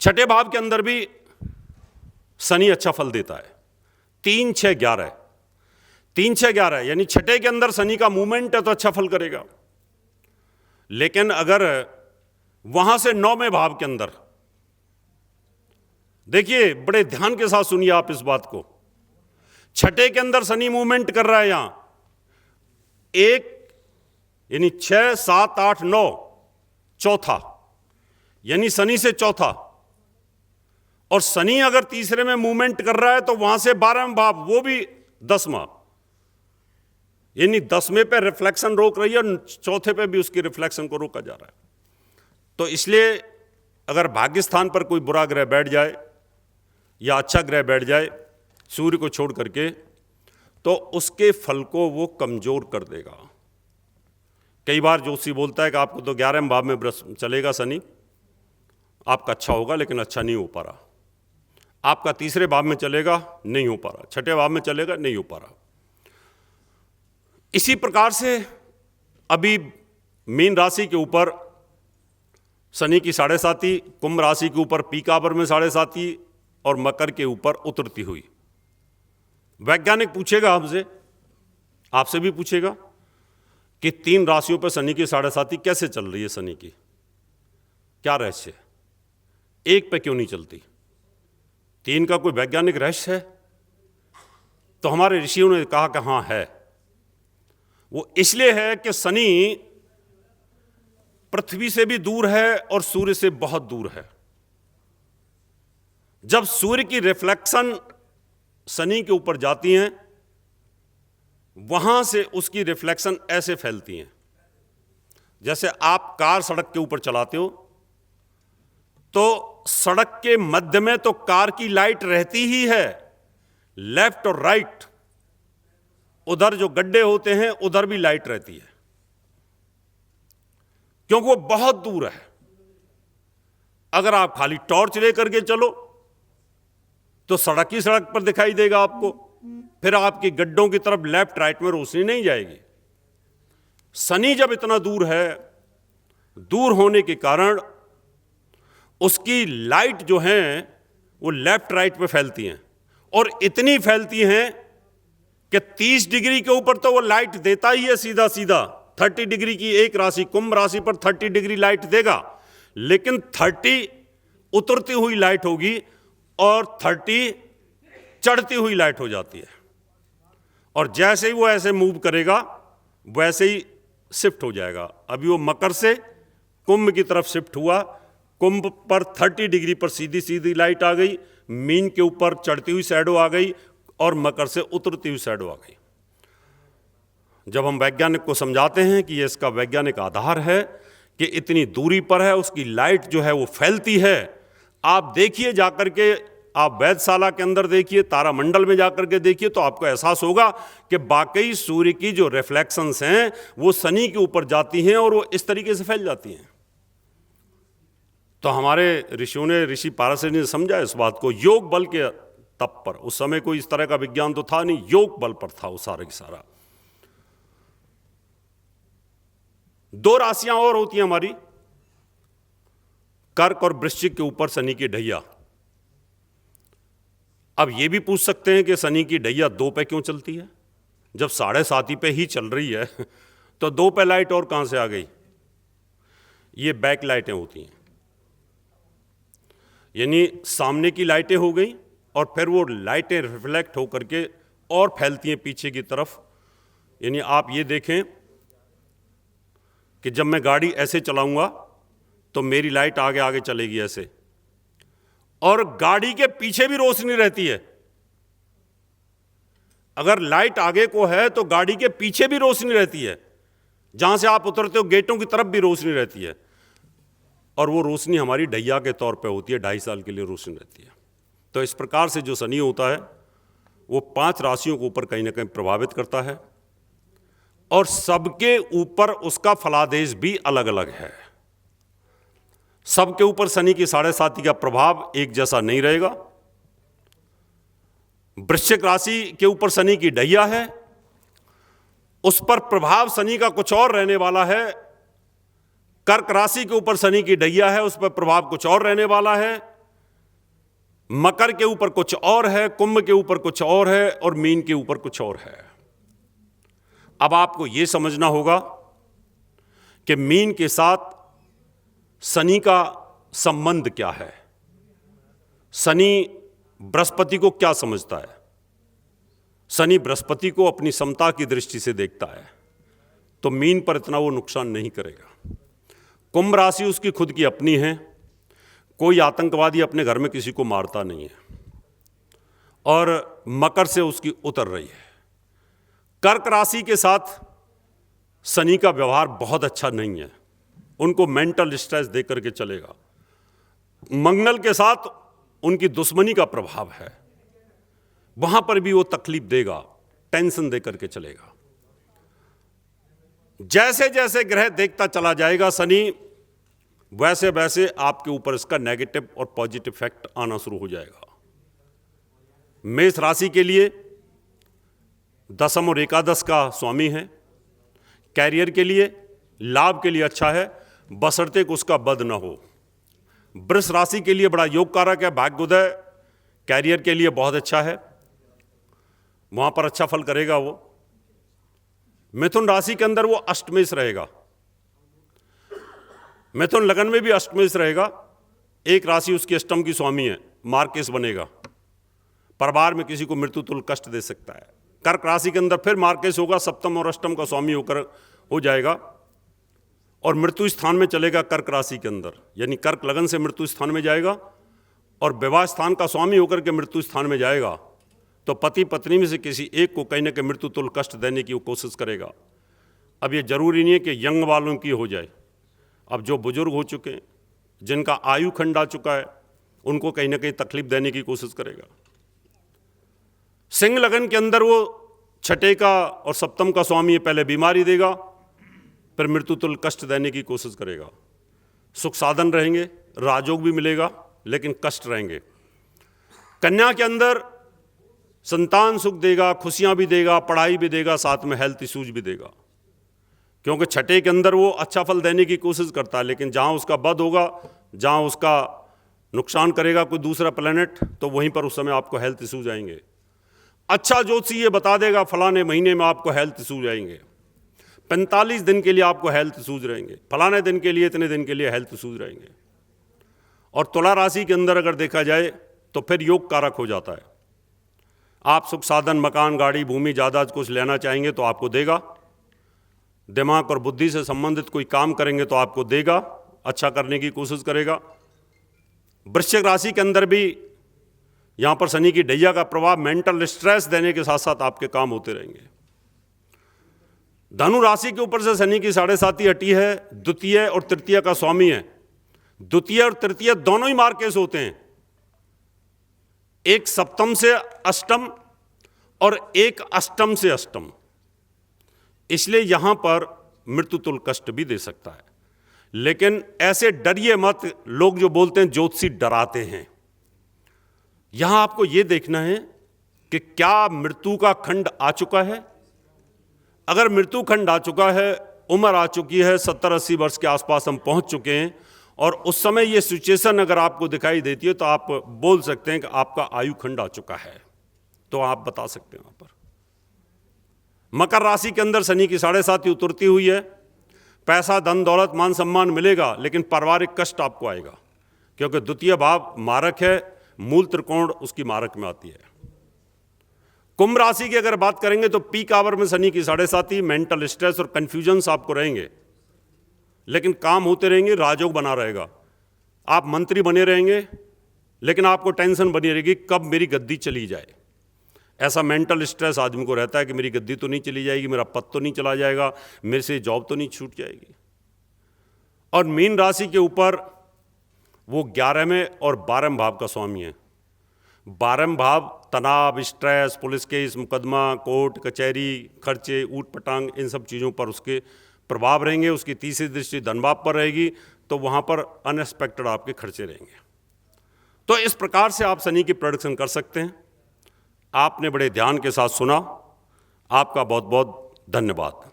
छठे भाव के अंदर भी शनि अच्छा फल देता है। 3 6 11, 3 6 11 यानी छठे के अंदर शनि का मूवमेंट है तो अच्छा फल करेगा। लेकिन अगर वहां से 9वें भाव के अंदर, देखिए बड़े ध्यान के साथ सुनिए आप इस बात को, छठे के अंदर शनि मूवमेंट कर रहा है यहां 1 यानी 6 7 8 9 चौथा, यानी शनि से चौथा, और शनि अगर तीसरे में मूवमेंट कर रहा है तो वहां से 12वां भाव, वो भी 10वां, यानी 10वें पे रिफ्लेक्शन रोक रही है और चौथे पे भी उसकी रिफ्लेक्शन को रोका जा रहा है। तो इसलिए अगर भाग्य स्थान पर कोई बुरा ग्रह बैठ जाए या अच्छा ग्रह बैठ जाए सूर्य को छोड़ करके, तो उसके फल को वो कमजोर कर देगा। कई बार ज्योतिषी बोलता है कि आपको तो 11वें भाव में चलेगा शनि, आपका अच्छा होगा, लेकिन अच्छा नहीं हो पा रहा। आपका तीसरे भाव में चलेगा, नहीं हो पा रहा। छठे भाव में चलेगा, नहीं हो पा रहा। इसी प्रकार से अभी मीन राशि के ऊपर शनि की 7.5, कुंभ राशि के ऊपर पीकाबर में 7.5 और मकर के ऊपर उतरती हुई। वैज्ञानिक पूछेगा हमसे, आपसे भी पूछेगा कि 3 राशियों पर शनि की 7.5 कैसे चल रही है, शनि की क्या रहस्य है, एक पे क्यों नहीं चलती? 3 का कोई वैज्ञानिक रहस्य है? तो हमारे ऋषियों ने कहा कि हां है। वो इसलिए है कि शनि पृथ्वी से भी दूर है और सूर्य से बहुत दूर है। जब सूर्य की रिफ्लेक्शन शनि के ऊपर जाती हैं, वहां से उसकी रिफ्लेक्शन ऐसे फैलती हैं, जैसे आप कार सड़क के ऊपर चलाते हो तो सड़क के मध्य में तो कार की लाइट रहती ही है, लेफ्ट और राइट उधर जो गड्ढे होते हैं उधर भी लाइट रहती है, क्योंकि वो बहुत दूर है। अगर आप खाली टॉर्च लेकर के चलो तो सड़क ही सड़क पर दिखाई देगा आपको, फिर आपकी गड्ढों की तरफ लेफ्ट राइट में रोशनी नहीं जाएगी। शनि जब इतना दूर है, दूर होने के कारण उसकी लाइट जो है वो लेफ्ट राइट पे फैलती हैं, और इतनी फैलती हैं कि 30 डिग्री के ऊपर तो वो लाइट देता ही है सीधा सीधा। 30 डिग्री की एक राशि कुंभ राशि पर 30 डिग्री लाइट देगा, लेकिन 30 उतरती हुई लाइट होगी और 30 चढ़ती हुई लाइट हो जाती है। और जैसे ही वो ऐसे मूव करेगा वैसे ही शिफ्ट हो जाएगा। अभी वो मकर से कुंभ की तरफ शिफ्ट हुआ, कुंभ पर 30 डिग्री पर सीधी सीधी लाइट आ गई, मीन के ऊपर चढ़ती हुई शैडो आ गई और मकर से उतरती हुई शैडो आ गई। जब हम वैज्ञानिक को समझाते हैं कि ये इसका वैज्ञानिक आधार है कि इतनी दूरी पर है, उसकी लाइट जो है वो फैलती है। आप देखिए जाकर के, आप वेधशाला के अंदर देखिए, तारामंडल में जाकर के देखिए, तो आपको एहसास होगा कि वाकई सूर्य की जो रिफ्लेक्शंस हैं वो शनि के ऊपर जाती हैं और वो इस तरीके से फैल जाती हैं। तो हमारे ऋषियों ने, ऋषि पारशरी ने समझा इस बात को योग बल के तप पर। उस समय कोई इस तरह का विज्ञान तो था नहीं, योग बल पर था वो सारा की सारा। 2 राशियां और होती हैं हमारी, कर्क और वृश्चिक के ऊपर शनि की ढैया। अब ये भी पूछ सकते हैं कि शनि की ढैया 2 पे क्यों चलती है? जब 7.5 पे ही चल रही है तो 2 पे लाइट और कहां से आ गई? ये बैक लाइटें होती हैं, यानी सामने की लाइटें हो गई और फिर वो लाइटें रिफ्लेक्ट होकर के और फैलती हैं पीछे की तरफ। यानी आप ये देखें कि जब मैं गाड़ी ऐसे चलाऊंगा तो मेरी लाइट आगे आगे चलेगी ऐसे, और गाड़ी के पीछे भी रोशनी रहती है। अगर लाइट आगे को है तो गाड़ी के पीछे भी रोशनी रहती है, जहां से आप उतरते हो गेटों की तरफ भी रोशनी रहती है, और वो रोशनी हमारी ढैया के तौर पे होती है, 2.5 साल के लिए रोशनी रहती है। तो इस प्रकार से जो शनि होता है वो 5 राशियों के ऊपर कहीं ना कहीं प्रभावित करता है, और सबके ऊपर उसका फलादेश भी अलग अलग है। सबके ऊपर शनि की 7.5 का प्रभाव एक जैसा नहीं रहेगा। वृश्चिक राशि के ऊपर शनि की ढैया है, उस पर प्रभाव शनि का कुछ और रहने वाला है। कर्क राशि के ऊपर शनि की ढैया है, उस पर प्रभाव कुछ और रहने वाला है। मकर के ऊपर कुछ और है, कुंभ के ऊपर कुछ और है और मीन के ऊपर कुछ और है। अब आपको यह समझना होगा कि मीन के साथ शनि का संबंध क्या है, शनि बृहस्पति को क्या समझता है। शनि बृहस्पति को अपनी समता की दृष्टि से देखता है, तो मीन पर इतना वो नुकसान नहीं करेगा। कुंभ राशि उसकी खुद की अपनी है, कोई आतंकवादी अपने घर में किसी को मारता नहीं है, और मकर से उसकी उतर रही है। कर्क राशि के साथ शनि का व्यवहार बहुत अच्छा नहीं है, उनको मेंटल स्ट्रेस दे करके चलेगा। मंगल के साथ उनकी दुश्मनी का प्रभाव है, वहां पर भी वो तकलीफ देगा, टेंशन दे करके चलेगा। जैसे जैसे ग्रह देखता चला जाएगा शनि, वैसे वैसे आपके ऊपर इसका नेगेटिव और पॉजिटिव इफेक्ट आना शुरू हो जाएगा। मेष राशि के लिए दशम और एकादश का स्वामी है, कैरियर के लिए लाभ के लिए अच्छा है, बशर्ते कि उसका बद न हो। वृष राशि के लिए बड़ा योग कारक है, भाग्योदय कैरियर के लिए बहुत अच्छा है, वहां पर अच्छा फल करेगा वो। मिथुन राशि के अंदर वो अष्टमेश रहेगा, मिथुन लगन में भी अष्टमेश रहेगा, एक राशि उसकी अष्टम की स्वामी है, मार्केश बनेगा, परिवार में किसी को मृत्यु तुल्य कष्ट दे सकता है। कर्क राशि के अंदर फिर मार्केश होगा, सप्तम और अष्टम का स्वामी होकर हो जाएगा और मृत्यु स्थान में चलेगा कर्क राशि के अंदर, यानी कर्क लगन से मृत्यु स्थान में जाएगा और विवाह स्थान का स्वामी होकर के मृत्यु स्थान में जाएगा, तो पति पत्नी में से किसी एक को कहीं ना कहीं मृत्यु तुल्य कष्ट देने की वो कोशिश करेगा। अब ये जरूरी नहीं है कि यंग वालों की हो जाए, अब जो बुजुर्ग हो चुके हैं, जिनका आयु खंड आ चुका है, उनको कहीं ना कहीं तकलीफ देने की कोशिश करेगा। सिंह लगन के अंदर वो छठे का और सप्तम का स्वामी है, पहले बीमारी देगा, फिर मृत्यु तुल्य कष्ट देने की कोशिश करेगा। सुख साधन रहेंगे, राजयोग भी मिलेगा, लेकिन कष्ट रहेंगे। कन्या के अंदर संतान सुख देगा, खुशियां भी देगा, पढ़ाई भी देगा, साथ में हेल्थ इश्यूज भी देगा, क्योंकि छठे के अंदर वो अच्छा फल देने की कोशिश करता है, लेकिन जहां उसका बद होगा, जहां उसका नुकसान करेगा कोई दूसरा प्लेनेट, तो वहीं पर उस समय आपको हेल्थ इश्यूज आएंगे। अच्छा ज्योतिषी ये बता देगा फलाने महीने में आपको हेल्थ इश्यूज आएंगे, 45 दिन के लिए आपको हेल्थ इश्यूज रहेंगे, फलाने दिन के लिए, इतने दिन के लिए हेल्थ इश्यूज रहेंगे। और तुला राशि के अंदर अगर देखा जाए तो फिर योग कारक हो जाता है। आप सुख साधन, मकान, गाड़ी, भूमि, जायदाद कुछ लेना चाहेंगे तो आपको देगा, दिमाग और बुद्धि से संबंधित कोई काम करेंगे तो आपको देगा, अच्छा करने की कोशिश करेगा। वृश्चिक राशि के अंदर भी यहां पर शनि की ढैया का प्रभाव मेंटल स्ट्रेस देने के साथ साथ आपके काम होते रहेंगे। धनु राशि के ऊपर से शनि की 7.5 हटी है, द्वितीय और तृतीय का स्वामी है। द्वितीय और तृतीय दोनों ही मार्केश होते हैं, एक सप्तम से अष्टम और एक अष्टम से अष्टम, इसलिए यहां पर मृत्यु तुल्य कष्ट भी दे सकता है। लेकिन ऐसे डरिए मत, लोग जो बोलते हैं ज्योतिषी डराते हैं, यहां आपको यह देखना है कि क्या मृत्यु का खंड आ चुका है। अगर मृत्यु खंड आ चुका है, उम्र आ चुकी है, 70-80 वर्ष के आसपास हम पहुंच चुके हैं, और उस समय ये सिचुएशन अगर आपको दिखाई देती है, तो आप बोल सकते हैं कि आपका आयु खंड आ चुका है, तो आप बता सकते हैं वहां पर। मकर राशि के अंदर शनि की 7.5 उतरती हुई है, पैसा, धन दौलत, मान सम्मान मिलेगा, लेकिन पारिवारिक कष्ट आपको आएगा, क्योंकि द्वितीय भाव मारक है, मूल त्रिकोण उसकी मारक में आती है। कुंभ राशि की अगर बात करेंगे तो पीक आवर में शनि की 7.5, मेंटल स्ट्रेस और कंफ्यूजन्स आपको रहेंगे, लेकिन काम होते रहेंगे, राजयोग बना रहेगा, आप मंत्री बने रहेंगे, लेकिन आपको टेंशन बनी रहेगी कब मेरी गद्दी चली जाए। ऐसा मेंटल स्ट्रेस आदमी को रहता है कि मेरी गद्दी तो नहीं चली जाएगी, मेरा पद तो नहीं चला जाएगा, मेरे से जॉब तो नहीं छूट जाएगी। और मीन राशि के ऊपर वो 11वें और 12वें भाव का स्वामी है। 12वें भाव तनाव, स्ट्रेस, पुलिस केस, मुकदमा, कोर्ट कचहरी, खर्चे, ऊट पटांग, इन सब चीज़ों पर उसके प्रभाव रहेंगे। उसकी तीसरी दृष्टि धन भाव पर रहेगी, तो वहाँ पर अनएक्सपेक्टेड आपके खर्चे रहेंगे। तो इस प्रकार से आप शनि की प्रेडिक्शन कर सकते हैं। आपने बड़े ध्यान के साथ सुना, आपका बहुत बहुत धन्यवाद।